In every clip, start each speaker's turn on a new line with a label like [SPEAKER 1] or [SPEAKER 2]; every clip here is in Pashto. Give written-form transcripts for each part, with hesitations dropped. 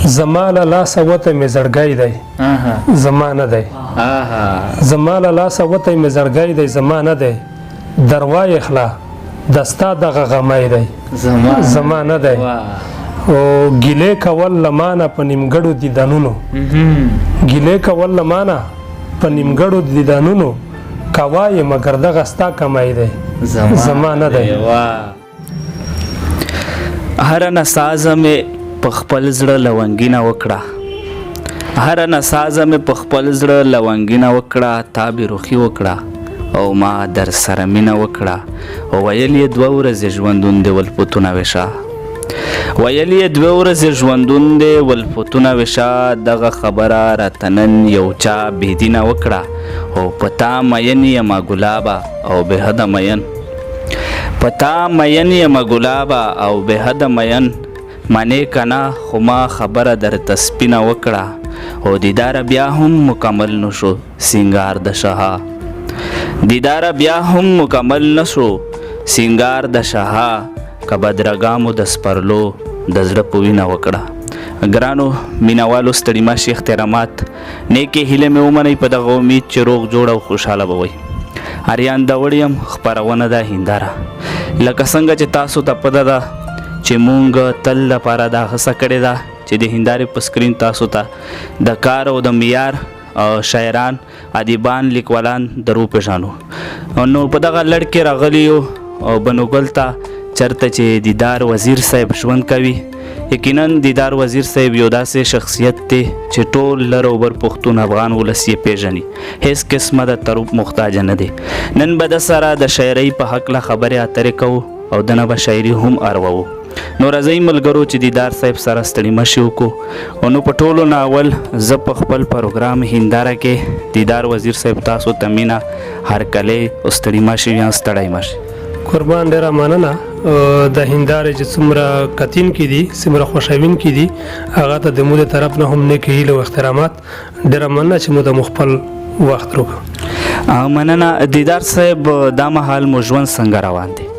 [SPEAKER 1] زما له لاسه وتی مې زړګی دی زما نه دی زما له لاسه وتی مې زړګی دی زما نه دی دروای خلا دستا دغه غمی دی زما نه دی او ګیلې کول لمانه په نیمګړو دیدنونو ګیلې کول لمانه په نیمګړو دیدنونو کوای مګر دغه ستا کمی دی زما نه دی
[SPEAKER 2] هر نسازه مې په خپل زړه لونګینه وکړه هر نسازه مې په خپل زړه لونګینه وکړه تا بې رخي وکړه او ما در سره مینه وکړه ویل یې 2 ورځې ژوندون دې ولپتونه ویشه ویل یې 2 ورځې ژوندون دې ولپتونه ویشه دغه خبره راته نن یو چا بېدینه وکړه او په تا مین یمه ګلابه او بېحده مین په تا مین یمه ګلابه او بېحده مین منې که نه خو ما خبره درته سپینه وکړه او دیداره بیا هم مکمل نشو سینګار د شها دیداره بیا هم مکمل نشو سینګار د شها که بدرګامو د سپرلو د زړه په وینه وکړه ګرانو مینوالو ستړي ماشي احترامات نیکې هیلې مې ومنئ په دغه امید چې روغ جوړ او خوشحاله به وئ اریان د وړی یم خپرونه ده هنداره لکه څنګه چې تاسو ته پته ده چې مونږ تل لپاره دا هڅه کړې ده چې د هندارې په سکرین تاسو ته د کار او د معیار شاعران ادیبان لیکوالان درو پېژنو نو په دغه لړ کې راغلي یو بنوګل ته چرته چې دیدار وزیر صاحب ژوند کوي یقینا دیدار وزیر صاحب یو داسې شخصیت دی چې ټول لر او بر پښتون افغان ولس یې پېژني هیڅ قسمه د تروپ محتاج نه دی نن به د سره د شاعرۍ په هکله خبرې اترې کوو او دنه به شاعري هم اروو نو راځئ ملګرو چې دیدار صاحب سره ستړي مشي وکړو او نو په ټولو نه اول زه په خپل پروګرام هنداره کې دیدار وزیر صاحب تاسو ته مینه هرکلی او ستړي مشي یا ستړی مشي
[SPEAKER 1] قربان ډیره مننه د هندارې چې څومره کتین کې دي څومره خوشحوین کې دي هغه ته د مو د طرف نه هم نیکې هیلې او احترامات ډیره مننه چې مو د خپل وخت وکړو
[SPEAKER 2] مننه دیدار صاحب دا مهال مو ژوند څنګه روان دی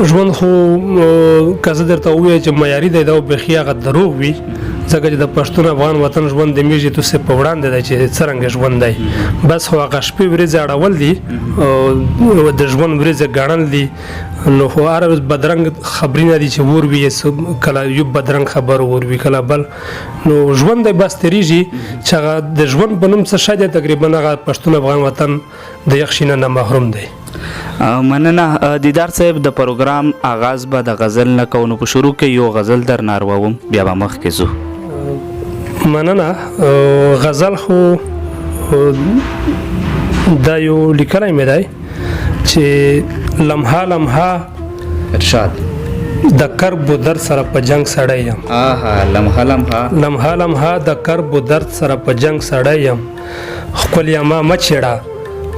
[SPEAKER 1] ژوند خو که زه درته ووایم چې معیاري دی دا بیخي هغه دروغ وي ځکه چې د پښتون افغان وطن ژوند د میږي توسې په وړاندې دی چې څرنګه ژوند دی بس خو هغه شپې ورځې اړول دي او د ژوند ورځې ګڼل دي نو خو هر ورځ بدرنګ خبرونه دي چې ور وي کله یو بدرنګ خبر ور وي کله بل نو ژوند دی بس تېرېږي چې هغه د ژوند په نوم څه شی دی تقریبا هغه پښتون افغان وطن د یخ شي نه محروم دی
[SPEAKER 2] مننه دیدار صاحب د پروګرام آغاز به د غزل نه کوو نو په شروع کې یو غزل در نارووم بیا به مخکې ځو
[SPEAKER 1] مننه غزل خو دا یو لیکلی مې دی چې لمحه لمحه
[SPEAKER 2] ارشاد
[SPEAKER 1] د کرب و درد سره په جنگ سړی یم
[SPEAKER 2] لمحه لمحه
[SPEAKER 1] لمحه لمحه د کرب و درد سره په جنگ سړی یم ښکلیا ما مه چېړه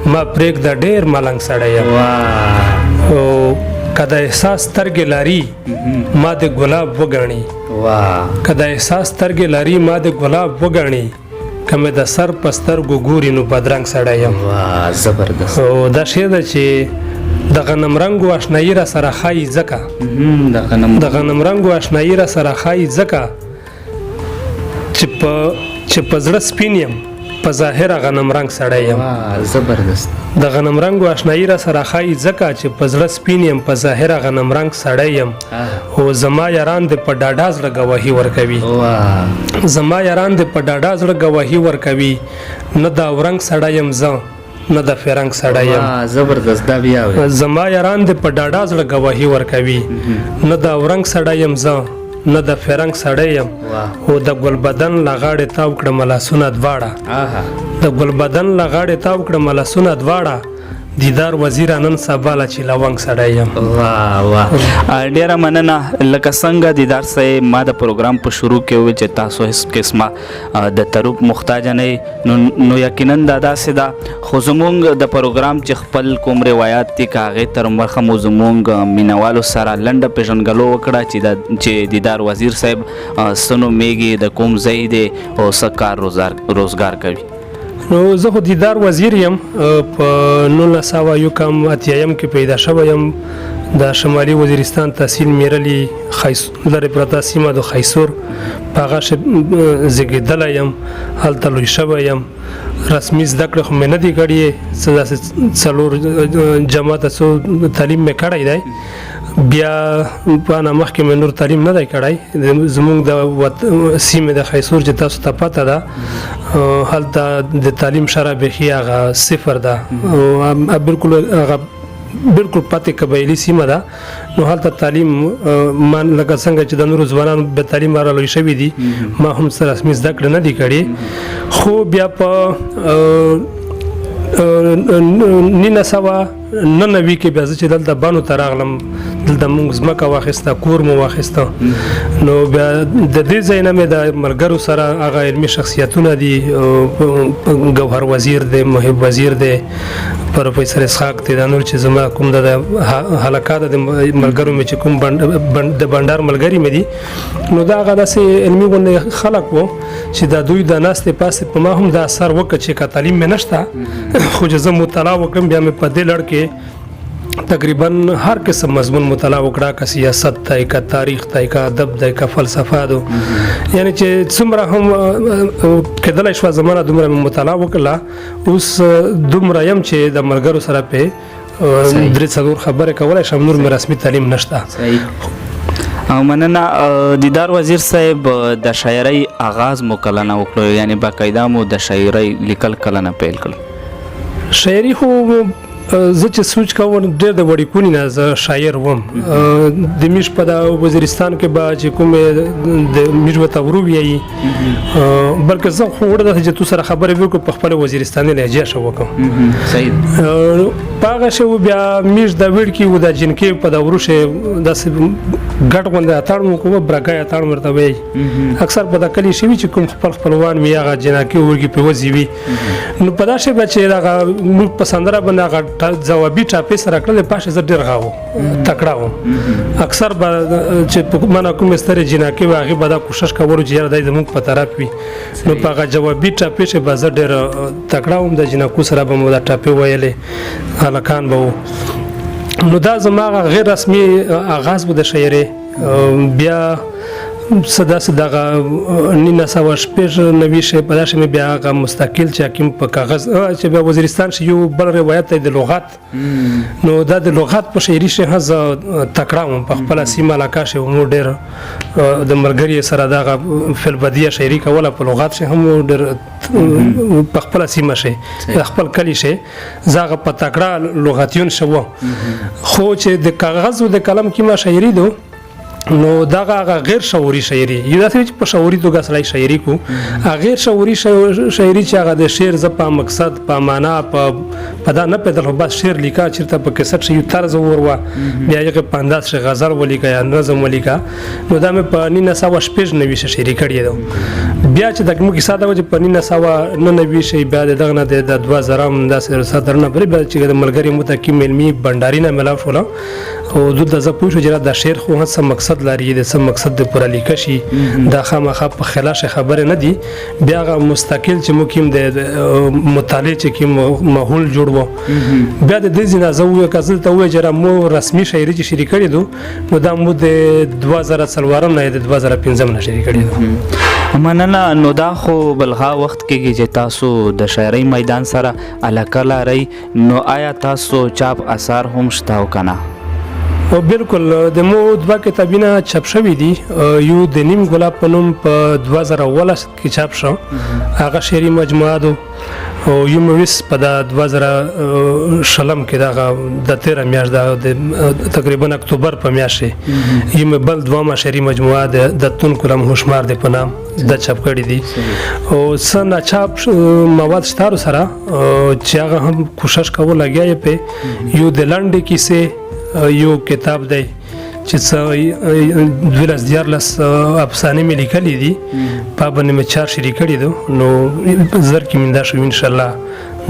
[SPEAKER 1] ما پرېږده ډېر ملنګ سړی یم او که د احساس سترګې لري ما د ګلاب وګڼي که د احساس سترګې لري ما د ګلاب وګڼي که مې د سر په سترګو ګوري نو بدرنګ سړی یم
[SPEAKER 2] زبردست
[SPEAKER 1] او دا شعر ده چې د غنم رنګو اشنایي را سره ښایي ځکه د غنم رنګو اشنایي را سره ښایي ځکه چې په زړه سپین یم په ظاهره غنم رنګ سړی یم
[SPEAKER 2] زبردست
[SPEAKER 1] د غنم رنګو اشنایي را سره ښایي ځکه چې په زړه سپین یم په ظاهره غنم رنګ سړی یم او زما یاران دې په ډاډا زړه ګواهي ورکوي زما یاران دې په ډاډا زړه ګواهي ورکوي نه دا ورنګ سړی یم زه نه د فرنګ سړی یم
[SPEAKER 2] زبردست دا بیا
[SPEAKER 1] زما یاران دې په ډاډا زړه ګواهي ورکوي نه دا ورنګ سړی یم زه نه د فرنګ سړی یم او د ګلبدن له غاړې تاو کړم لاسونه دواړه د ګلبدن له غاړې تاو کړم لاسونه دواړه دیدار وزیر نن سبا لا چې لونګ سړی یم
[SPEAKER 2] ډیره مننه لکه څنګه دیدار صاحب ما د پروګرام په شروع کې وویل چې تاسو هیڅ قسمه د تروپ محتاج نه نو یقینا دا داسې ده خو زمونږ د پروګرام چې خپل کوم روایات دي که هغې تر مخه مو زمونږ مینوالو سره لنډه پېژنګلو وکړه چې دیدار وزیر صاحب څه نومیږي د کوم ځای دی او څه کار روزګار کوي
[SPEAKER 1] نو زه خو دیدار وزیر یم په 1981 کې پیدا شوی یم د شمالي وزیرستان تحصیل میرلی لرې پرته سیمه د خیسور په هغه زیږېدلی یم هلته لوی شوی یم رسمي زده کړې خو مې نه دي کړې څه داسې 4 جماعته څو تعلیم مې کړی دی بیا په نه مخکې مې نور تعلیم نه دی کړی زموږ د سیمې د خیسور چې تاسو ته پته ده هلته د تعلیم شرح بیخي هغه صفر ده بالکل هغه بالکل پاتې قبایلي سیمه ده نو هلته تعلیم من لکه څنګه چې د نورو ځوانانو به تعلیم را لوی شوي دي ما هم سره رسمي زده کړې نه دي کړې خو بیا په 1999 کې بیا چې دلته بانو ته راغلم دلته موږ ځمکه واخیسته کور مو واخیسته نو بیا د دې ځای نه مې د ملګرو سره هغه علمي شخصیتونه دي ګوهر وزیر دی محب وزیر دی پروفیسر اسحاق دی دا نور چې زما کوم د حلقات د ملګرو مې چې کوم د بندر ملګری مې دي نو دا هغه داسې علمي غونډې خلک وو چې دا دوی د ناستې پاسې په ما هم دا اثر وکړ چې که تعلیم مې نشته خو چې زه مطالعه وکړم بیا مې په دې لړ کې تقریبا هر قسم مضمون مطالعه وکړه که سیاست دی که تاریخ دی که ادب دی که فلسفه ده یعنی چې څومره هم کېدلی شوه زمانه دومره مې مطالعه وکړله اوس دومره یم چې د ملګرو سره پې 3-4 خبرې کولی شم نور مې رسمي تعلیم نشته
[SPEAKER 2] او مننه دیدار وزیر صاحب د شاعرۍ آغاز مو کله نه وکړو یعنی باقاعده مو د شاعرۍ لیکل کله نه پیل کړل
[SPEAKER 1] شاعري خو زه چې سوچ کوم ډېر د وړیکونی نه زه شاعر وم د میش په د وزیرستان کې به چې کوم د میش ورته ورو ویایي بلکې زه خو وړه ده چې تو سره خبرې وکړو په خپل وزیرستاني لهجه شو وکم صحیح پاغه شو بیا میش د وړ کې و د جنکې په د وروشه داسې ګټ غونډه اتاړ مو کوم برګای اتاړ مرته وي اکثر په د کلی شي چې کوم خپلوان می هغه جنکې ورګي په وځي وي نو په دا شی چې دا موږ په سندره باندې جوابي ټاپې سره کړل پاشه زه ډېر غاو تکړه وم اکثر به چې مانه کوم ستره جنکې واغې به دا کوشش کول چې یاره دای زموږ په طرف وي نو په هغه جوابي ټاپې چې به زه ډېر تکړه وم د جنکو سره به مو دا ټاپې ویلې هلکان به وو نو دا زما غیر رسمي آغاز و د شاعرۍ بیا داسې دغه 1990 شی په داسې مې بیا هغه مستقل چې حکیم په کاغذ چې بیا وزیرستان شي یو بل روایت دی د لغت نو دا د لغت په شاعري شي زه تکړه وم په خپله سیمه علاقه شي مو ډېر د ملګري سره دغه فلبدیه شاعري کوله په لغت شي هم ډېر په خپله سیمه شي خپل کلي شي زه هغه په تکړه لغتیون شو خو چې د کاغذ او د قلم کې ما شاعري دو نو دغه غیر شعوري شاعري یو داسې چې په شعوري توګه سړی شاعري کو غیر شعوري شاعري چې هغه د شعر ز په مقصد په معنا په دا نه پیدل بس شعر لیکا چیرته په کیسټ شي طرز وروا بیا یې په انداز شي غزل ولیکا یا نظم ولیکا نو دا مې په 1990 شاعري کړی دی بیا چې دغه مو کیسه دا چې په 1990 شي بیا دغه نه د 2000 داسې ساترنه پرې بیا چې د ملګری متکی علمي بنداري نه ملاو شول او د زه پوه شو چې دا شعر خو هڅه مقصد لري د څه مقصد د پوره لیکل شي دا خامخا په خلاص خبره نه دي بیا غو مستقل چې مو کیم د مطالعه چې کیم ماحول جوړ وو بیا د دې ځنه زه یو کزل ته وې چې مو رسمي شاعري چې شریک کړی دو نو دا مو د 2004 نه د 2015 نه شریک کړی دو
[SPEAKER 2] مننه نو دا خو بلغه وخت کې چې تاسو د شاعرۍ میدان سره علاقه لرئ نو آیا تاسو چاپ اثر هم شته او کنه
[SPEAKER 1] او بالکل د مو دوه کتابونه چاپ شوي دي یو د نیم ګلاب په نوم په 2018 کې چاپ شو هغه شعري مجموعه ده او یو مویس په 2020 کې د 13 میاشت د تقریبا اکتوبر په میاشت یو بل دوه شعري مجموعه د تون کلم هوشمار د په نام د چاپ کړی دي او سن چاپ مواد ستارو سره چې هغه هم کوشش کوو لګیا په یو د لنډ کیسه یو کتاب دی چې 2014 افسانې مې لیکلې دي په باندې مې 4 شری کړي دي نو زر کې مندا شو ان شاء الله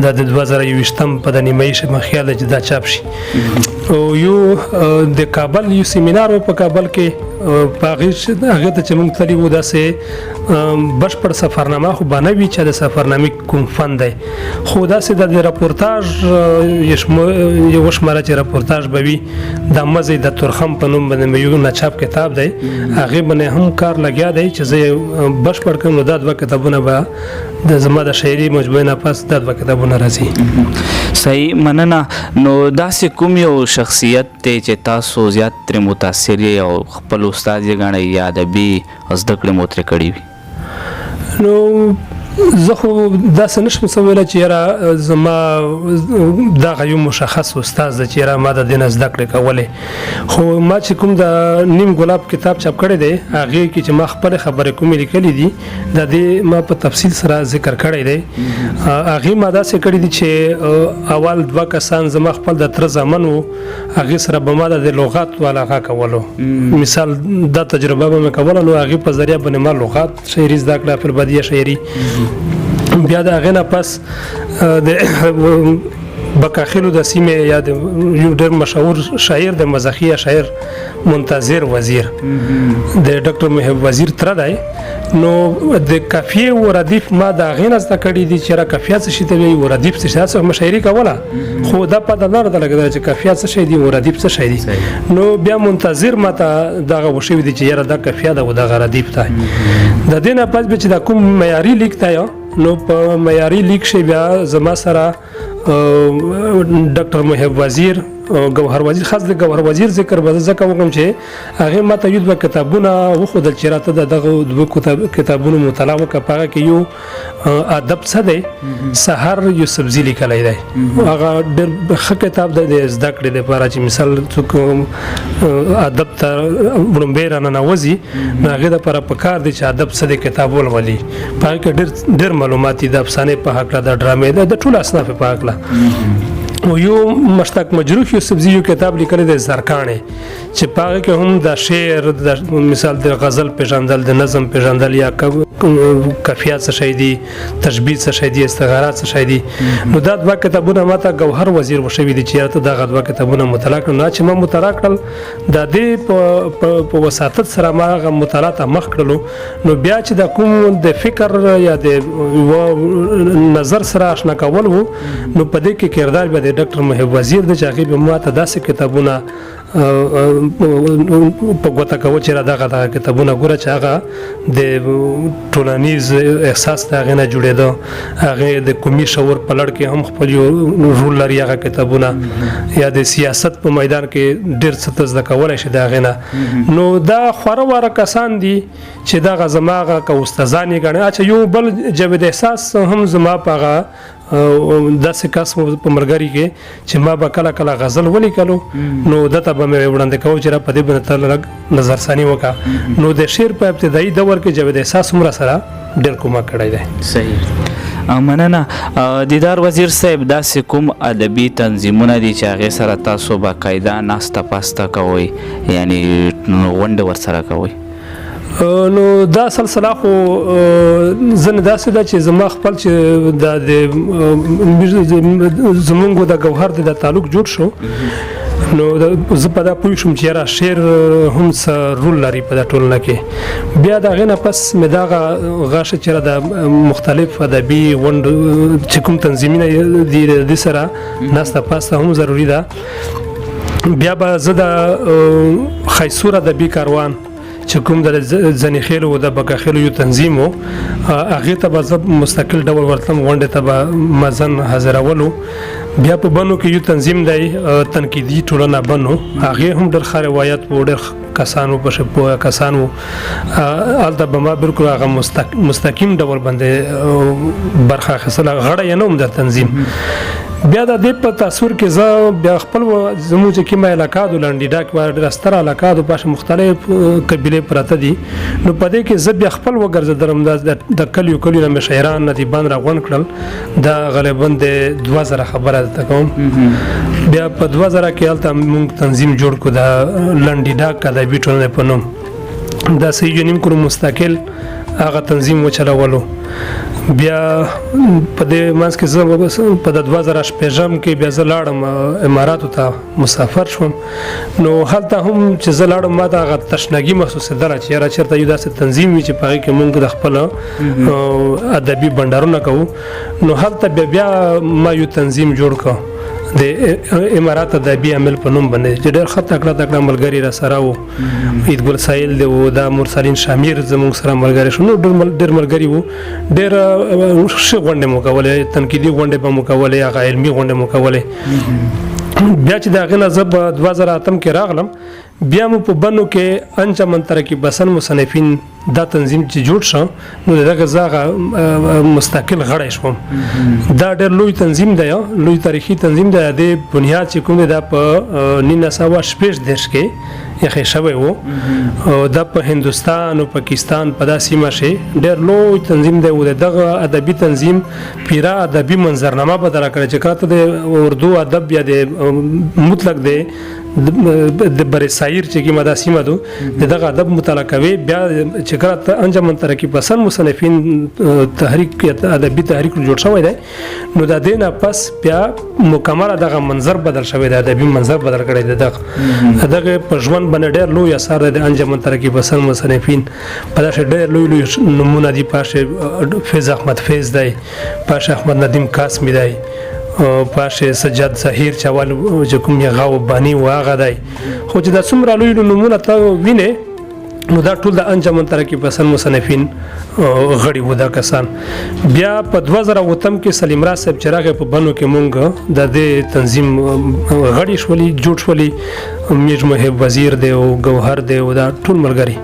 [SPEAKER 1] دا د 2020 په د نیمه شي مخیاله چې دا چاپ شي او یو د کابل یو سیمینار په کابل کې په هغه ته چې موږ تللی وو داسې بشپړ سفرنامه خو به نه وي چې د سفرنامې کوم فن دی خو داسې د راپورتاژ یو شماره چې راپورتاژ به وي د مزې د تورخم په نوم باندې یو ناچاپ کتاب دی هغې باندې هم کار لګیا دی چې زه بشپړ کړم نو دا 2 کتابونه به د زما د شاعري مجموعې نه پس دا 2 کتابونه راځي.
[SPEAKER 2] صحیح مننه. نو داسې کوم یو شخصیت دی چې تاسو زیات ترې متاثر یې او خپل استاد یې ګڼئ یا ادبي زده کړې مو ترې کړې وي؟
[SPEAKER 1] نو زه خو داسې نشم څه ویلی چې یاره زما دغه یو مشخص استاد دی چې یاره ما د دې نه زده کړې کولې خو ما چې کوم د نیم ګلاب کتاب چاپ کړی دی هغې کې چې ما خپلې خبرې کومې لیکلي دي د دې ما په تفصیل سره ذکر کړی دی هغې ما داسې کړي دي چې اول 2 کسان زما خپل د تره زامن وو هغې سره به ما د لغات علاقه کولو مثال دا تجربه به مې کوله نو هغې په ذریعه باندې ما لغات شاعري زده کړه فلبدیه شاعري بیا د هغې نه پس د بکاخیلو د سیمې یا د یو ډېر مشهور شاعر د مزخیه شاعر منتظر وزیر د ډاکټر محب وزیر تره دی نو د کافیې و ردیف ما د هغې نه زده کړي دي چې را کافیه څه شي ته وایي و ردیف څه شي داسې مشاعري کوله خو دا پته نه راته لګېدله چې کافیه څه شی دي و ردیف څه شی دي نو بیا منتظر ما ته دغه وشوي دي چې یاره دا کافیه ده و دغه ردیف دی د دې نه پس بیا چې دا کوم معیاري لیک دی نو په معیاري لیک شي بیا زما سره ډاکټر محب وزیر ګوهر وزیر خاص د ګوهر وزیر ذکر به زه کوم چې هغې ما ته یو 2 کتابونه وښودل چې راته د دغه 2 کتابونو مطالعه وکړه په هغه کې یو ادب څه دی سحر یوسفزي لیکلی دی هغه ډېر ښه کتاب دی د زده کړې دپاره چې مثال څوک ادب ته وړومبی راننوځي نو هغې دپاره پکار دی چې ادب څه دی کتاب ولولي په هغې کې ډېر معلومات دي د افسانې په هکله د ډرامې د ټولو اصنافې په هکله او یو مشتاق مجروح یوسفزي یو کتاب لیکلی دی زرکاڼې چې په هغې کې هم د شعر د مثال د غزل پېژندل د نظم پېژندل یا کفیه څه شی دي تشبیه څه شی دي استعارات څه شی دي نو دا 2 کتابونه ما ته ګوهر وزیر وشوي دي چې یاره ته دغه 2 کتابونه مطالعه کړم نو چې ما مطالعه کړل د دې په وساطت سره ما هغه مطالعه ته مخ کړلو نو بیا چې د کوم د فکر یا د نظر سره آشنا کول وو نو په دې کې کردار به د ډاکټر محب وزیر د چې هغې به ما ته داسې کتابونه په ګوته کوه چې را دغه کتابونه ګوره چې هغه د ټولنیز احساس د هغې نه جوړېده هغې د قومي شعور په لړ کې هم خپل یو رول لري هغه کتابونه یا د سیاست په میدان کې ډېر څه ته زده کولی شي د هغې نه نو دا خواره واره کسان دي چې دغه زما هغه که استادان یې ګڼي اچھا یو بل جاوید احساس هم زما په هغه داسې کس په ملګري کې چې ما به کله کله غزل ولیکلو نو دته به مې وړاندې کوم چې را په دې باندې ته لږ نظرثاني وکړه نو د شعر په ابتدایي دور کې جاوید احساس هم را سره ډېر کومک کړی دی.
[SPEAKER 2] صحیح مننه. دیدار وزیر صاحب داسې کوم ادبي تنظیمونه دي چې هغې سره تاسو باقاعده ناسته پاسته کوئ یعنی غونډې ورسره کوئ؟
[SPEAKER 1] نو دا سلسله خو ځنې داسې ده چې زما خپل چې زمونږ د ګوهر د تعلق جوړ شو نو زه په دا پوه شوم چې یاره شعر هم څه رول لري په دا ټولنه کې بیا د هغې نه پس مې دغه غاښه چې د مختلف ادبي غونډو چې کوم تنظیمونه دي د دې سره ناسته پاسته هم ضروري ده بیا به زه د خیسور ادبي کاروان چې کوم د ځنیخیلو د بکاخیلو یو تنظیم و هغې ته به زه مستقل ډول ورتلم غونډې ته به مزن حاضرولو بیا په بنو کې یو تنظیم دی تنقیدي ټولنه بنو هغې هم ډېر ښه روایت و ډېر کسانو په پوهه کسانو هلته به ما بالکل هغه مستقیم ډول باندې برخه اخیستله غړی یې نه وم د تنظیم بیا د دې په تاثر کې زه بیا خپل زموږ چې کومه علاقه د لنډي ډاک ډېره ستره علاقه د پاشه مختلف قبیلې پراته دي نو په دې کې زه بیا خپل وګرځېدلم د کلیو نه مې شاعران ندیبان راغونډ کړل دا غالبا د 2000 خبره درته کوم بیا په 2000 کې هلته موږ تنظیم جوړ کړو د لنډي ډاک ادبي ټولنې په نوم دا 3 نیم کړو مستقل هغه تنظیم وچلولو. بیا په دې منځ کې زه په 2008 کې بیا زه لاړم اماراتو ته مسافر شوم. نو هلته هم چې زه لاړم ما ته هغه تشنګي محسوسېدله چې یاره چېرته یو داسې تنظیم وي چې په هغې کې مونږ د خپل ادبي بنډارونه کوو. نو هلته بیا ما یو تنظیم جوړ کړ د امارات ادبي عمل په نوم باندې چې ډېر ښه تکړه ملګري را سره وو. عید ګل سایل دی و دا مرسلین شامیر زموږ سره ملګري شو. نو ډېر ملګري وو. ډېر ښه غونډې مو کولې، تنقیدي غونډې به مو کولې، هغه علمي غونډې مو کولې. بیا چې د هغې نه زه په 2008 کې راغلم بیا مو په بنو کې انجمن ترقیب پسند مصنفین دا تنظیم چې جوړ شو نو دغه زه مستقل غړی شوم. دا ډېر لوی تنظیم دی، لوی تاریخي تنظیم دی. د بنیاد چې کوم دی دا په 1918 کې یې شوی و. دا په هندوستان او پاکستان په دا سیمه کې ډېر لوی تنظیم دی. و دغه ادبي تنظیم پیرا ادبي منظرنامه بدله کړې چې کله د اردو ادب یا د مطلق دی د بر سایر چې کومه دا سیمه ده دغه ادب مطالعه کوي. بیا چې کله انجمن ترقیب پسند مصنفین تحریک یا ادبي تحریک جوړ شوی دی نو د دې نه پس بیا مکمل دغه منظر بدل شوی دی، ادبي منظر بدل کړی دی. دغه په ژوند باندې ډېر لوی اثر د انجمن ترقیب پسند مصنفین په داسې ډېر لوی نمونه دي. پاشه فیض احمد فیض دی، پاشه احمد ندیم قاسمی دی، پاشه سجاد ظهیر چوال چې کوم یې غاو بانی و هغه دی. خو چې دا څومره لوی نمونه ته وینې نو دا ټول د انجمن ترقیب پسند مصنفین غړي و دا کسان. بیا په 2008 کې سلیم راز صاحب چې راغی په بنو کې مونږ د دې تنظیم غړي شولي جوړ شولي. میر محب وزیر دی او ګوهر دی او دا ټول ملګري.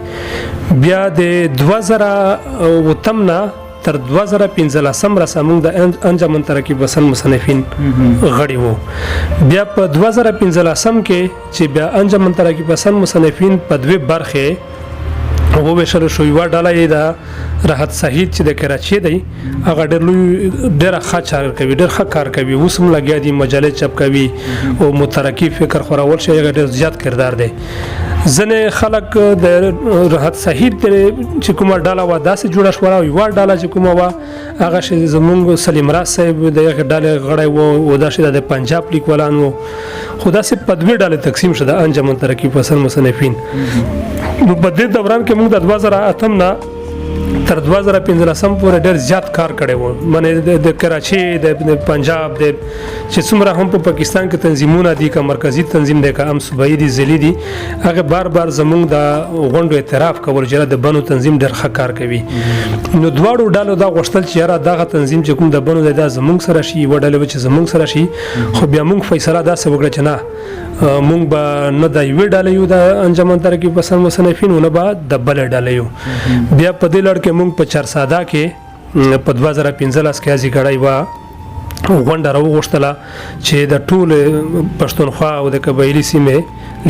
[SPEAKER 1] بیا د 2008 نه تر 2015 را سمون د انجمن ترقیب پسند مصنفین غړي وو. بیا په 2015 کې چې بیا انجمن ترقیب پسند مصنفین په دوه برخه وویشل شو. یوه ډله یې د راحت سعید چې د کراچۍ دی هغه ډېره ښه چار کوي، ډېر ښه کار کوي. اوس هم لګیا دي، مجلې چاپ کوي او مترقي فکر خورول شي هغه ډېر زیات کردار دی. ځینې خلک د راحت صحیح چې کومه ډله وه داسې جوړه شوه او یوه ډله چې کومه وه هغه چې زمونږ سلیم راز صاحب د هغې ډلې غړی و او داسې د پنجاب لیکوالان وو. خو داسې په دوې ډلې تقسیم شو د انجمن ترقیب پسند مصنفین. نو په دې دوران کې موږ د 2008 نه تر 2015 پورې ډېر زیات کار کړی و. منې د کراچۍ د پنجاب د چې څومره هم په پاکستان کې تنظیمونه دي که مرکزي تنظیم دی که هم صوبایي دي ضلعي دي هغه بار زمونږ د غونډو اعتراف کول چې د بنو تنظیم ډېر ښه کار کوي. نو دواړو ډلو دا غوښتل چې یاره دغه تنظیم چې کوم د بنو دی دا زمونږ سره شي، یوه ډله به چې زمونږ سره شي. خو بیا مونږ فیصله داسې وکړه چې نه مونږ به نه د یوې ډلې یو د انجمن ترقیب پسند مصنفین او نه به د بلې ډلې یو. بیا په دې لړ کې مونږ په چارساده کې په 2015 کې ازي کړی وه غونډه راوغوښتله چې د ټول پښتونخوا او د قبایلي سیمې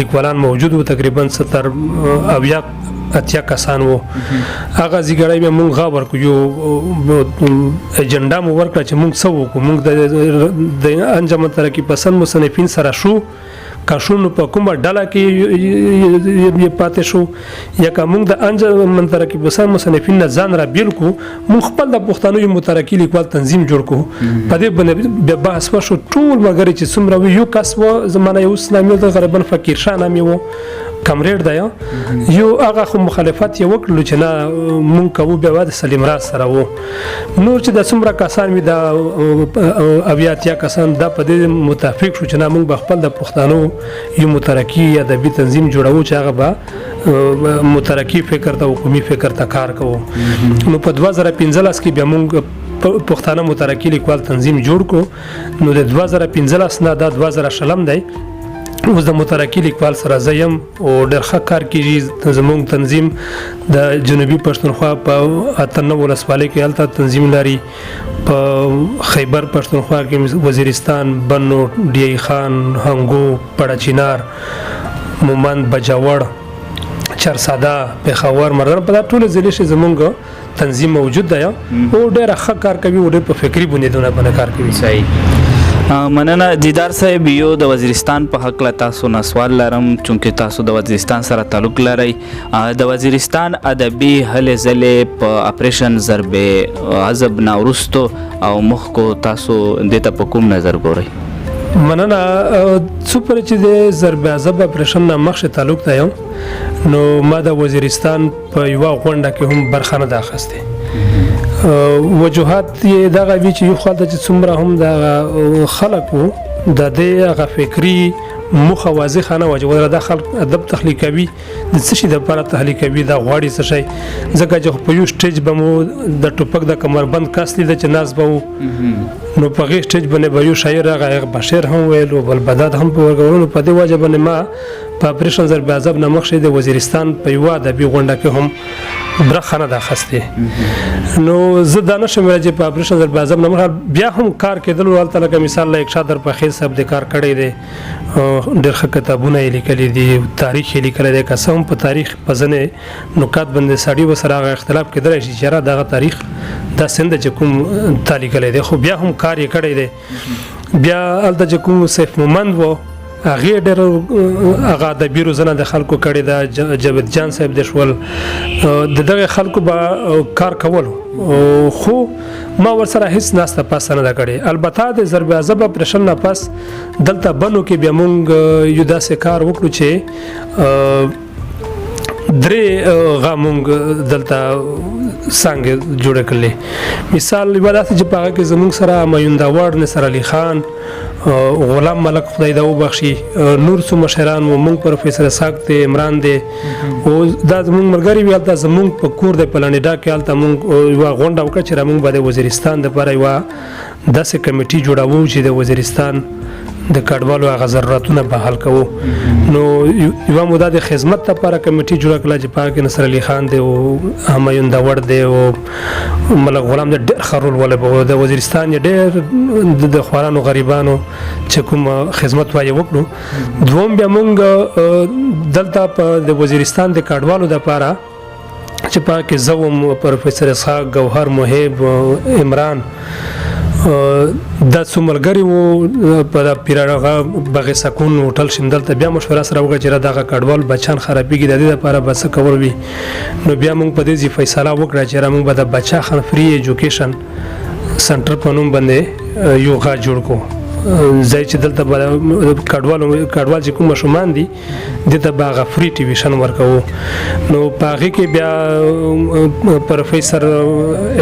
[SPEAKER 1] لیکوالان موجود وو، تقریبا 70 کسان وو. هغه ځیګړی بیا مونږ غا ورکړو، یو اجنډا مو ورکړه چې مونږ څه وکړو. مونږ د انجمن ترقیب پسند مصنفین سره شو که شو نو په کومه ډله کې پاتې شو یا که مونږ د انجمن ترقیب پسند مصنفین نه ځان را بیل کړو مونږ خپل د پښتنو یو مترقي لیکوال تنظیم جوړ کړو. په دې باندې بیا بحث وشو. ټول ملګري چې څومره وي یو کس و زمانه یو اسلامي د غربن فقیر شاه نامې و کمرېډ دی یو هغه خو مخالفت یې وکړلو چې نه مونږ کوو. بیا د سلیم راز سره و. نور چې د څومره کسان وي دا 80 کسان دا په دې متفق شو چې نه مونږ به خپل د پښتنو یو مترقي ادبي تنظیم جوړو چې هغه به مترقي فکر ته حکومي فکر ته کار کوو. نو په 2015 کې بیا مونږ پښتانه مترقي لیکوال تنظیم جوړ کو. نو د 2015 نه دا 2020 دی. اوس د مترقي لیکوال سره زه یم او ډېر ښه کار کېږي. زموږ تنظیم د جنوبي پښتونخوا په 98 ولسوالۍ کې هلته تنظیم لري. په خیبر پښتونخوا کې وزیرستان، بنو، ډی خان، هنګو، پړه چینار، مومند، بجاوړ، چرساده، پېښور، مردان په دا ټولو ضلعو کې زموږ تنظیم موجود دی او ډېر ښه کار کوي او ډېر په فکري بنیادونو باندې کار کوي.
[SPEAKER 2] صحیح. مننه دیدار صاحب یو د وزیرستان په حق له تاسو نه سوال لرم چونکې تاسو د وزیرستان سره تعلق لرئ د وزیرستان ادبي هلې ځلې په اپریشن ضرب عذب نه وروستو او مخکو تاسو دې ته په کوم نظر ګورئ؟
[SPEAKER 1] مننه څو پرې چې د ضرب عذب اپریشن نه مخکې تعلق دی نو ما د وزیرستان په یوه غونډه کې هم برخه نه ده اخیستې وجوهات یې دغه وي چې یو خواته چې څومره هم د خلک وو د دې هغه فکري موخه واضحه نه وه چې دا خلک ادب تخلیق کوي د څه شي دپاره تخلیق کوي دا غواړي څه شی ځکه چې په یو سټیج به مو د ټوپک د کمربند کس لیده چې ناز به وو نو په هغې سټیج باندې به یو شاعر هغه به شعر هم ویل بل بداد هم په ورکولو په دې وجه باندې ما په اپریشن ضرب عذب نه مخکې د وزیرستان په یوه ادبي غونډه کې هم برخه نه ده اخیستې نو زه دا نه شم ویلی چې په اپریشن ضرب عذب نه مخکې بیا هم کار کېدلو هلته لکه مثال له اقشا درپخیل صاحب د کار کړی دی ډېر ښه کتابونه یې لیکلي دي تاریخ یې لیکلی دی که څه هم په تاریخ په ځینې نکات باندې سړي ورسره هغه اختلاف کېدلی شي چې یاره دغه تاریخ داسې نه ده چې کوم تا لیکلی دی خو بیا هم کار یې کړی دی بیا هلته چې کوم سیف مومند و هغې ډېر هغه ادبي روزنه د خلکو کړې ده جاوید جان صاحب د شول د دغه خلکو به کار کولو خو ما ورسره هیڅ ناسته پاسته نه ده کړې البته د ضرب عذب اپریشن نه پس دلته بنو کې بیا موږ یو داسې کار وکړو چې درې غامونږ دلته څانګې جوړه کړلې مثال یوه داسې چې په هغه کې زموږ سره همایون داوړ نصر علي خان غلام ملک خدای دا وبخشي نور څو مشران و مونږ پروفیسر اسحاق دی عمران دی او دا زمونږ ملګري وي هلته زمونږ په کور دی په لانډا کې هلته مونږ یوه غونډه وکړه چې رامونږ به د وزیرستان دپاره یوه داسې کمیټي جوړوو چې د وزیرستان د کډوالو هغه ضرورتونه به حل کوو نو یوه موده د خدمت لپاره کمیټي جوړه کړه چې په هغه کې نصر علي خان دی او همایون داوړ دی او ملک غلام دی ډېر ښه رول ولوباوه د وزیرستان یې ډېر د خوارانو غریبانو چې کوم خدمت وایې وکړو دوم بیا موږ دلته په د وزیرستان د کډوالو دپاره چې په هغه کې زه وم پروفیسر اسحاق ګوهر محب عمران دا څو ملګري وو په د پیرهغه بغ سکون هوټل شم دلته بیا مشوره سره وکړه چې دغه کډوال بچیان خرابېږي د دې لپاره به څه کول وي نو بیا موږ په دې فیصله وکړه چې موږ به د بچا خان فری ایجوکیشن سنټر په نوم باندې یو غا جوړ کړو ځای چې دلته کډوال چې کوم ماشومان دي دلته به هغه فری ټیویشن ورکوو نو په هغې کې بیا پروفیسر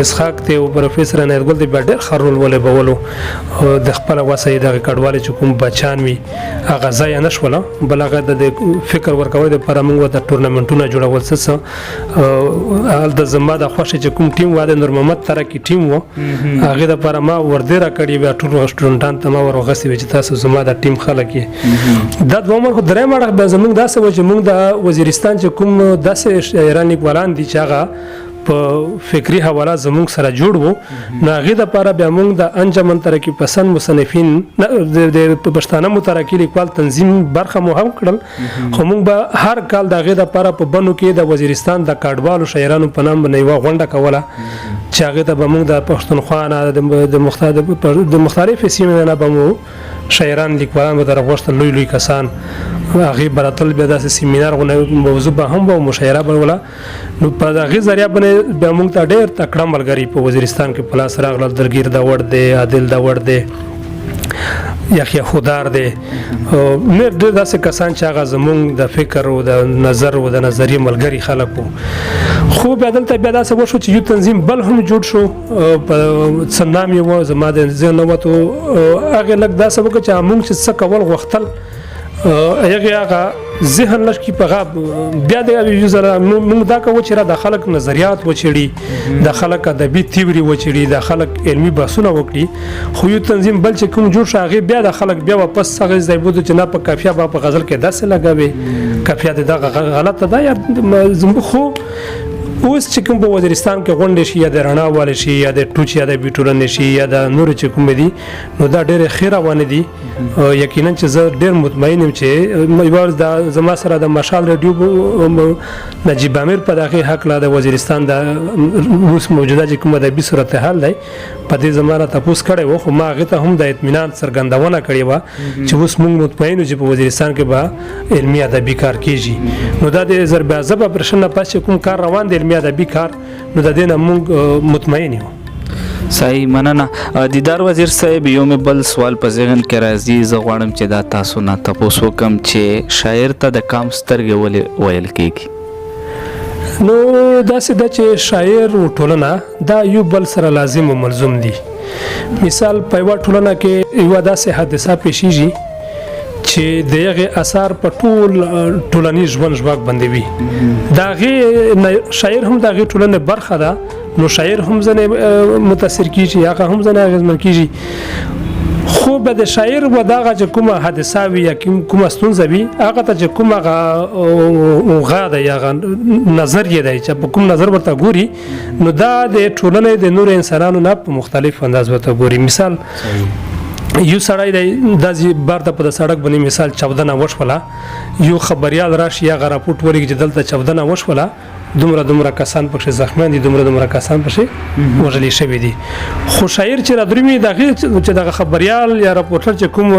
[SPEAKER 1] اسحاق دی او پروفیسر عنایتګل دی بیا ډېر ښه رول ولوبولو د خپله وسه یې دغه کډوالې چې کوم بچیان وي هغه ځای یې نه شوله بل هغه د فکر ورکولو دپاره موږ ورته ټورنمنټونه جوړول څه هلته زما د خوښې چې کوم ټیم و د نور محمد ترکي ټیم و هغې دپاره ما وردې راکړې بیا ټول سټوډنټان ته ما ورغستې وې چې تاسو زما د ټیم خلک یې دا دوه خو درېیم اړخ بیا زموږ داسې و چې موږ د وزیرستان چې کوم داسې شاعران لیکوالان دي چې هغه په فکري حواله زموږ سره جوړ وو نو هغې دپاره بیا موږ د انجمن ترقي پسند مصنفین د پښتانه مترقي لیکوال تنظیم برخه مو هم کړل خو موږ به هر کال د هغې دپاره په بنو کې د وزیرستان د کډوالو شاعرانو په نام باندې یوه غونډه کوله چې هغې ته به موږ د پښتونخوا نه د مختلفې سیمې نه به مو شاعران لیکوالان به راغوښتل لوی لوی کسان هغې به راتلل بیا داسې سیمینار غونډه موضوع به هم به مشاعره به وله نو په هغې ذریعه باندې بیا موږ ته ډېر تکړه ملګري په وزیرستان کې په لاس راغلل درګیر داوړ دی عادل داوړ دی یحیی خودار دی نور ډېر داسې کسان چې هغه زموږ د فکر او د نظر او د نظریې ملګري خلک وو خو بیا دلته بیا داسې وشو چې یو تنظیم بل هم جوړ شو په څه نام یې و زما د ذهن نه وتو هغې لږ داسې وکړه چې موږ چې څه کول غوښتل هغه ذهن لږ په غاب بیا د یو ځل موږ دا کوو چې د خلک نظریات وچېړي د خلک ادبي تیوري وچېړي د خلک علمي بحثونه وکړي خو یو تنظیم بل چې کوم جوړ شو هغې بیا د خلک بیا واپس هغه ځای بودو چې نه په کافیه به په غزل کې داسې لګوي کافیه د دغه غلطه ده یا خو اوس چې کوم په وزیرستان کې غونډې شي یا د رڼا والي شي یا د ټوچ یا د بیټورن شي یا د نور چې کوم دي نو دا ډېر خیر روان دي یقینا چې زه ډېر مطمئن یم چې یوار د زما سره د مشال رادیو نجیب امیر په دغه حق لا د وزیرستان د اوس موجوده چې کومه د صورتحال دی په دې زمانه تاسو کړي وو خو ما هغه ته هم د اطمینان څرګندونه کړې و چې اوس موږ مطمئن یو چې په وزیرستان کې به علمي ادبي کار کیږي نو دا د ضرب عذاب اپریشن نه پاتې کوم کار روان دی علمي ادبي کار نو د دې نه موږ مطمئن یو.
[SPEAKER 2] صحیح مننه دیدار وزیر صاحب. یو مې بل سوال په ذهن کې راځي، زه غواړم چې دا تاسو نه تاسو وکم چې شاعر ته د کام سترګې ولې ویل کېږي؟
[SPEAKER 1] نو داسې ده چې شاعر او ټولنه دا یو بل سره لازم او ملزوم دي. مثال په یوه ټولنه کې یوه داسې حادثه پیښیږي چې د هغې اثار په ټولنیز ژوند ژواک باندې وي. د هغې شاعر هم د هغې ټولنې برخه ده، نو شاعر هم ځنې متاثر کېږي، هغه هم ځنې اغېزمن کېږي. خو به د شاعر و دغه چې کومه حادثه وي یا کومه ستونزه وي هغه ته چې کوم هغه غا دی هغه نظر یې دی چې په کوم نظر ورته ګوري نو دا د ټولنې د نور انسانانو نه په مختلف انداز ورته ګوري. مثال یو سړی دی داسې بار ته په د سړک باندې مثال چاودنه وشوله، یو خبریال راشي هغه راپورټ ورکړي چې دلته چاودنه وشوله، دومره کسان پکې زخمیان دي، دومره کسان پکې وژل شوي دي. خو شاعر چې رادرومي دغه چې دغه خبریال یا راپورټر چې کوم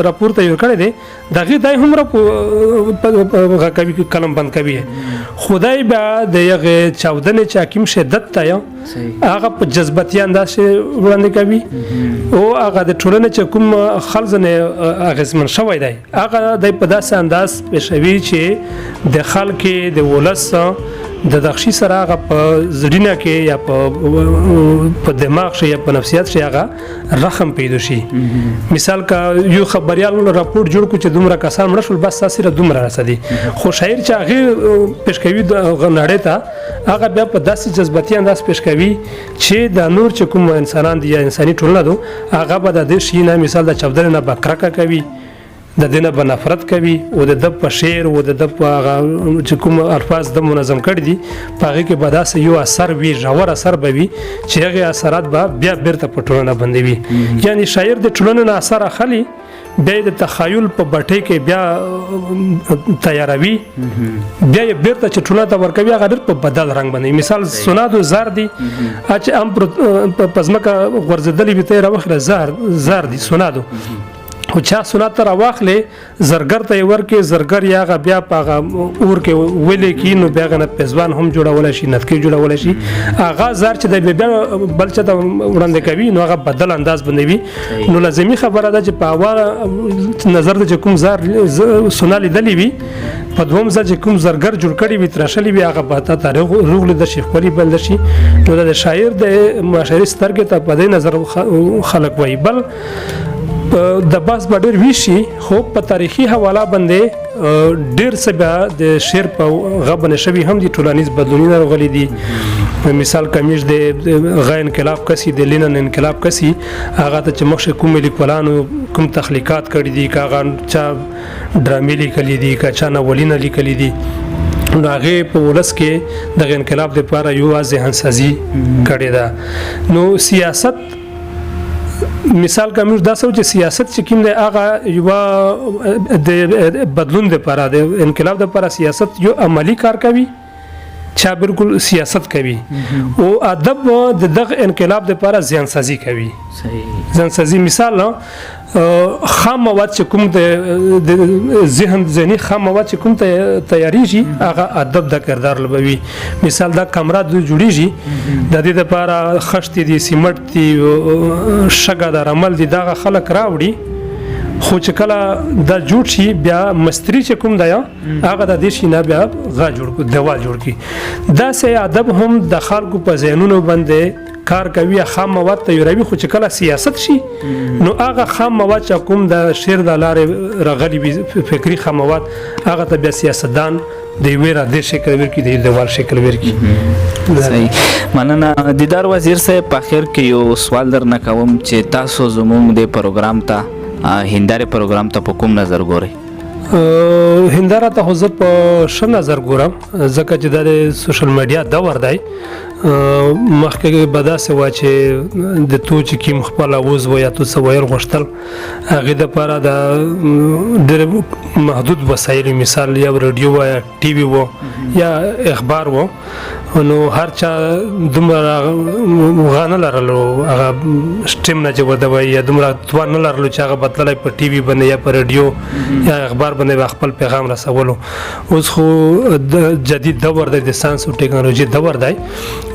[SPEAKER 1] راپور ته یو کړی دی دغه دای هم را کوي کلم بند کوي. خدای به د یغه چاودنې چې حکیم شدت ته هغه په جذباتي انداز وړاندې کوي او هغه د ټولنې چې کوم خلزنه اغیزمن شوی دی هغه د په داسې انداز پېښوي چې د خلک د ولس د دغشي سره هغه په زړینه کې یا په دماغ شي یا په نفسیات شي هغه رحم پیدا شي. مثال کا یو خبریال راپورټ جوړ کو چې دومره کسان مړ شول بس تاسو دومره رسدي، خو شاعر چې هغه پېښ کوي د نړۍ ته هغه بیا په داسې جذباتي انداز پېښ کوي چې د نور چې کوم انسانان دي یا انساني ټولنه دو هغه به د دې شي نه مثال د چاودنې نه بکرکه کوي، د دینه به نفرت کوي او د په شعر او د په چې کوم الفاظ د منظم کړي دي په هغه کې به داسې یو اثر وي، ژور اثر به وي چې هغه اثرات به بیا بیرته په ټولنه باندې وي. یعنی شاعر د ټولنې نه اثر اخلي بیا د تخیل په بټۍ کې بیا تیاروي، بیا یې بیرته چې ټولنه ته ورکوي هغه ډېر په بدل رنګ باندې. مثال سونادو زار دي چې ام په ځمکه غورځېدلي وي ته یې راوخله زار دي سونادو، خو چا سنت را واخلې زرګر ته یې ورکې زرګر یا هغه بیا په هغه اور کې ولې کي نو بیا هغه پېزوان هم جوړولی شي، نتکۍ جوړولی شي. هغه زر چې د بیا بل چا ته وړاندې کوي نو هغه بدل انداز باندې وي. نو لازمي خبره ده چې په اول نظر د چې کوم زر سنا لیدلې وي په دوم ځل چې کوم زرګر جوړ کړي وي تراشلي وي هغه به تا تاریخ روغ لیدل شي ښکلي بلد شي. نو د شاعر د معاشري سترګې ته په دې نظر خلک وایي. بل د باس به ډېر ویشي خو په تاریخي حواله باندې ډېر څه بیا د شعر په غبنه شوي هم دي، ټولنیز بدلونونه راغلي دي. مثال کمیش د غا انقلاب کسي د لینن انقلاب کسي هغه ته چې مخ کوم لیکوالانو کوم تخلیقات کړي دي کاغه چا ډرامې لیکلي دي کا چا ناولونه لیکلي دي نو هغه په ولس کې د انقلاب لپاره یو ذهنسازي کړي ده. نو سیاست مثال کوم دا څه چې سیاست چې کوم دی هغه یو د بدلون لپاره د انقلاب لپاره سیاست یو عملی کار کوي چا بالکل سیاست کوي او ادب د دغه انقلاب لپاره ځانسازي کوي. ځانسازي مثال خام مواد چې کوم د ذهن ذهني خام مواد چې کوم تیاریږي هغه ادب د کردار لوبوي. مثال دا کمره د جوړیږي د دې لپاره خشت دي سیمټ دي شګه د رمل دي دغه خلک راوړي، خو چې کله دا جوړ شي بیا مستری چې کوم دی هغه د دې شي نه بیا غا جوړ دیوال جوړ کی. دا سه ادب هم د خلکو په ذهنونو باندې کار کوي، خام مواد تیاروي، خو چې کله سیاست شي نو هغه خام مواد چې کوم د شعر د لارې راغلي وي فکری خام مواد هغه ته بیا سیاستدان د ویرا د شکل ورکی د دیوال شکل ورکی.
[SPEAKER 2] صحیح مننه دیدار وزیر صاحب. په اخر کې یو سوال درنه کوم چې تاسو زموږ د پروګرام ته هنداره پروګرام ته په کوم نظر ګورئ؟
[SPEAKER 1] هنداره ته خو زه په ښه نظر ګورم ځکه چې دا د سوشل میډیا دور دی. مخکې به داسې وه چې د تو چې کوم خپل اوز و یا تو څه ویل غوښتل هغې دپاره د ډېر محدود وسایل مثال یا رادیو و یا ټي وي و یا اخبار و نو هر چا دومره غا نه لرلو هغه سټیم نه چې ورته وایي یا دومره توان نه لرلو چې هغه بدللی په ټي وي باندې یا په رادیو یا اخبار باندې به خپل پیغام رسولو. اوس خو جدید دور دی د ساینس او ټکنالوژي دور دی.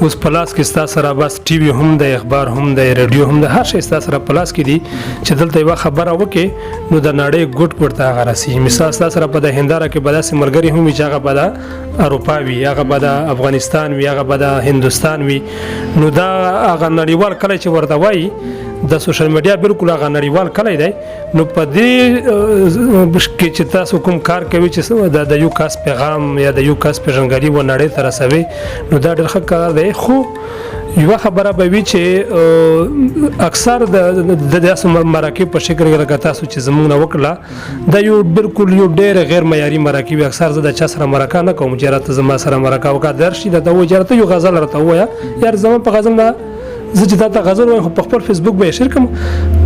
[SPEAKER 1] اوس په لاس کې ستا سره بس ټي وي هم دی اخبار هم دی رادیو هم دی هر شی ستا سره په لاس کې دي چې دلته یوه خبره وکړې نو د نړۍ ګوټ ګوټ ته هغه رسېږي. مثال ستا سره په د هنداره کې به داسې ملګري هم وي چې هغه به د اروپا وي هغه به د افغانستان وي هغه به د هندوستان وي نو دا هغه نړیوال کلی چې ورته وایي د سوشل میډیا بالکل هغه نړیوال کلی دی. نو په دې کې چې تاسو کوم کار کوي چې د یو کس پیغام یا د یو کس پیژندګلوي و نړۍ ته رسوي نو دا ډېر ښه کار دی. خو یوه خبره به وي چې اکثر د داسې مراکب په شکل کې لکه تاسو چې زموږ نه وکړله دا یو بالکل یو ډېر غیر معیاري مراکب اکثر زه د چا سره مرکه نه کوم چې راته زما سره مرکه وکړه درشي درته ووایي چې راته یو غزل راته ووایه یار زما په غزل نه زه چې تا ته غزل وایم خو په خپل فیسبوک به یې شیر کړم.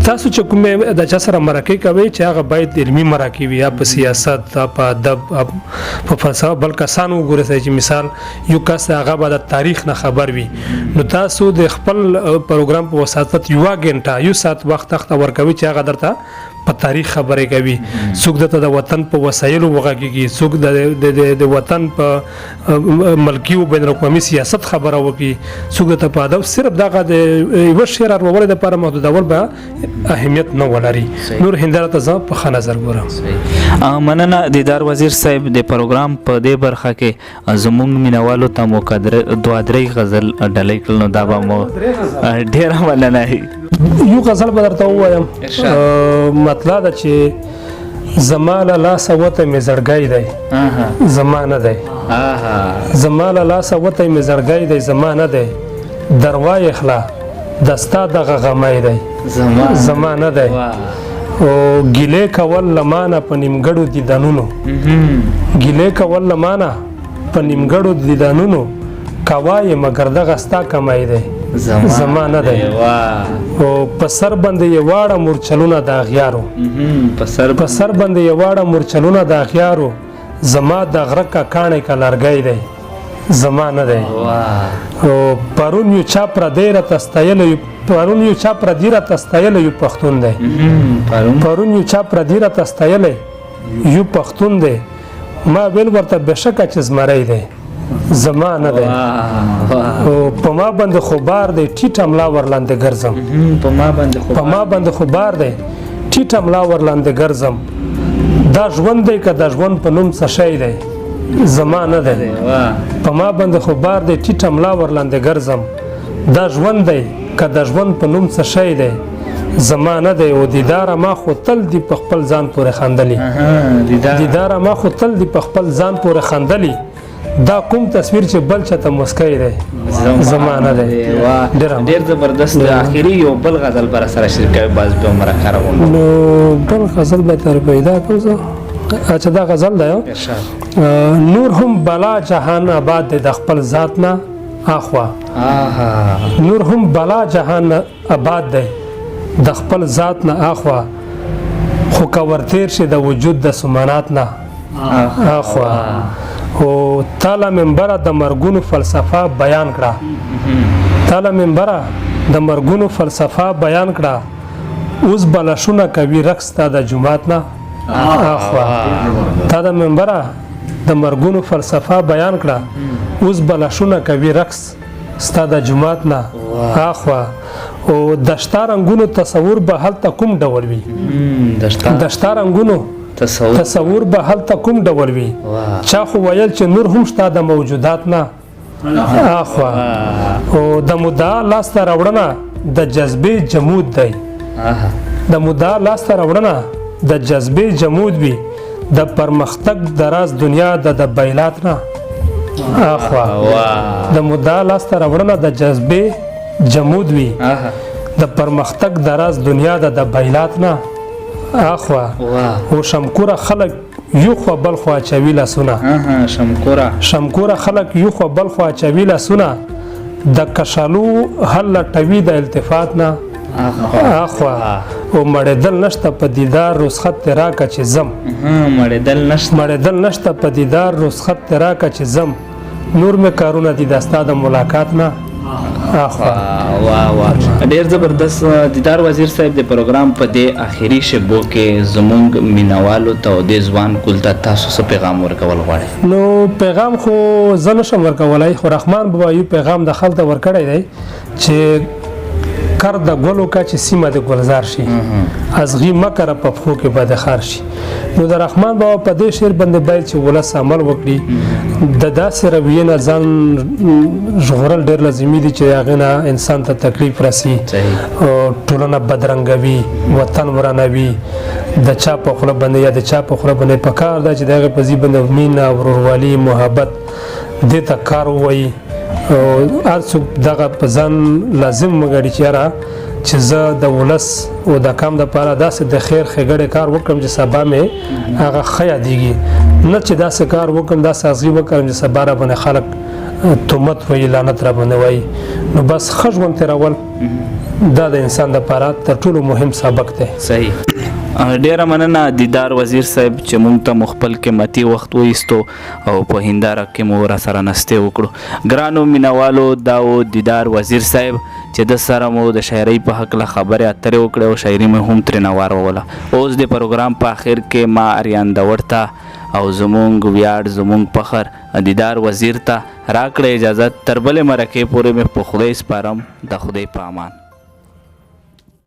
[SPEAKER 1] تاسو چې کومې د چا سره مرکې کوئ چې هغه باید علمي مرکې وي یا په سیاست په ادب په فلسفه بل کسان وګورئ چې مثال یو کس هغه به د تاریخ نه خبر وي نو تاسو د خپل پروګرام په وساتت یوه ګنټه یو ساعت وخت ورکوي چې هغه درته په تاریخ خبرې کوي. څوک دته د وطن په وسایلو وغږېږي څوک د وطن په ملکي او بین الاقوامي سیاست خبره وکړي څوک دته په ادب صرف دغه د یوه شعر ارمولو دپاره محدودول به اهمیت نه ولري. نور هنداره ته زه په ښه نظر ګورم.
[SPEAKER 2] مننه دیدار وزیر صاحب د پروګرام په دې برخه کې زموږ مینوالو ته مو دوه درې غزل ډالۍ کړل نو دا به مو ډېره مننه
[SPEAKER 1] یو غزل به درته ووایم مطلب ده چې زما له لاسه وتی مې زړګی دی زما نه دی زما له لاسه وتی مې زړګی دی زما نه دی دروای خلا د ستا دغه غمی دی زما نه دی او ګیلې کول له مانه په نیمګړو دیدنونو ګیلې کول له مانه په نیمګړو دیدنونو کوای مګر دغه ستا کمی دی زما نه دی او په سر باندې یې واړه مورچلونه د اغیارو په سر باندې یې واړه مورچلونه د اغیارو زما د غره کاڼې که لرګی دی زما نه دی او پرون یو چا پردی راته ستایلی پرون یو چا پردي راته ستایلی یو پښتون دی پرون یو چا پردي راته ستایلی یو پښتون دی ما ویل ورته بېشکه چې زمری دی زما نه دی او په ما باندې خو بار دی ټیټه ملا ورلاندې ګرځم په ما باندې خو بار دی ټیټه ملا ورلاندې ګرځم دا ژوند دی که د ژوند په نوم څه شی دی زما نه دی په ما باندې خو بار دی ټیټه ملا ورلاندې ګرځم دا ژوند دی که د ژوند په نوم څه شی دی زما نه دی او دیداره ما خو تل دی په خپل ځان پورې خندلي دیداره ما خو تل دی په خپل ځان پورې خندلي دا کوم تصویر چې بل چاته مسکی دی زما نه دی.
[SPEAKER 2] ډېر زبردست اخري یو بل غزل به راسره شریک کوي باز به مرکه راوړو
[SPEAKER 1] نو بل غزل به تر پیدا کړم زه اچھا دا غزل دی نور هم بلا جهان آباد دی د خپل ذات نه اخوا نور هم بلا جهان آباد دی د خپل ذات نه اخوا خو که ورتیر شي د وجود د سمانات نه اخوا او تاله منبره د مرګونو فلسفه بیان کړه تاله منبره د مرګونو فلسفه بیان کړه اوس بلشونه کوي رقص تا د جمعات نه اخوا تاله منبره د مرګونو فلسفه بیان کړه اوس بلشونه کوي رقص ستا د جمعات نه اخوا او د شته رنګونو تصور به هلته کوم ډول وي د شته رنګونو تصور به هلته کوم ډول وي چا خو ویل چې نور هم شته د موجودات نه اخوا او د مدعا لاسته راوړنه د جذبې جمود دی د مدعا لاسته راوړنه د جذبې جمود وي د پرمختګ دراز دنیا د بیلات نه اخوا د مدعا لاسته راوړنه د جذبې جمود وي د پرمختګ دراز دنیا د بیلات نه اخوا او شمکوره خلک یو خو بل خو اچوي لاسونه شمکوره خلک یو خو بل خو اچوي لاسونه د کشالو حل لټوي د التفات نه اخوا او مړېدل نشته په دیدار رسخت راکه چې زم مړېدل نشته په دیدار رسخت راکه چې زم نور مې کارونه دي د ستا د ملاقات نه
[SPEAKER 2] ډیر زبردست دیدار وزیر صاحب د پروګرام په دې اخیری شبو کې زمونږ مینوالو ته د ځوان کول ته تاسو څه پیغام ورکول غواړئ؟
[SPEAKER 1] نو پیغام خو زه نشم ورکولی خو رحمان بابا یو پیغام د خلکو ته ورکړی دی چې کر د ګلو کا چې سیمه د ګلزار شي ازغي مکر په پخو کې به د خار شي. نو د رحمان بابا په دې شعر باندې باید چې ولس عمل وکړي د داسې رویې نه ځان ژغورل ډېر لازمي دي چې هغې نه انسان ته تکلیف رسي او ټولنه بدرنګوي وطن ورانوي د چا په خوله باندې یا د چا په خوله باندې پکار ده چې د هغې په ځي باندې مینه ورورولي محبت دې ته کار ووایي او هر څوک دغه په ځان لازم وګڼي چې یاره چې زه د ولس او د کام دپاره داسې د خیر ښېګړې کار وکړم چې سبا مې هغه ښه یادېږي نه چې داسې کار وکړم داسې اغزي وکړم چې سبا را باندې خلک تهمت وایي لعنت را باندې وایي. نو بس ښه ژوند تېرول دا د انسان دپاره تر ټولو مهم سبق دی.
[SPEAKER 2] صحیح. ډیره مننه دیدار وزیر صاحب چې مونږ ته خپل قیمتي وخت وایستو او په هنداره کې مو راسره نستې وکړو. ګرانو مینوالو دا و دیدار وزیر صاحب چې د سره مو د شاعرۍ په هکله خبرې اترې وکړې او شاعري مې هم ترېنه واروله. اوس د پروګرام په آخر کې ما اریان داوړ ته او زمونږ ویاړ زمونږ فخر دیدار وزیر ته راکړه اجازت تر بلې مرکې پورې مې په خدای سپارم. د خدای په امان.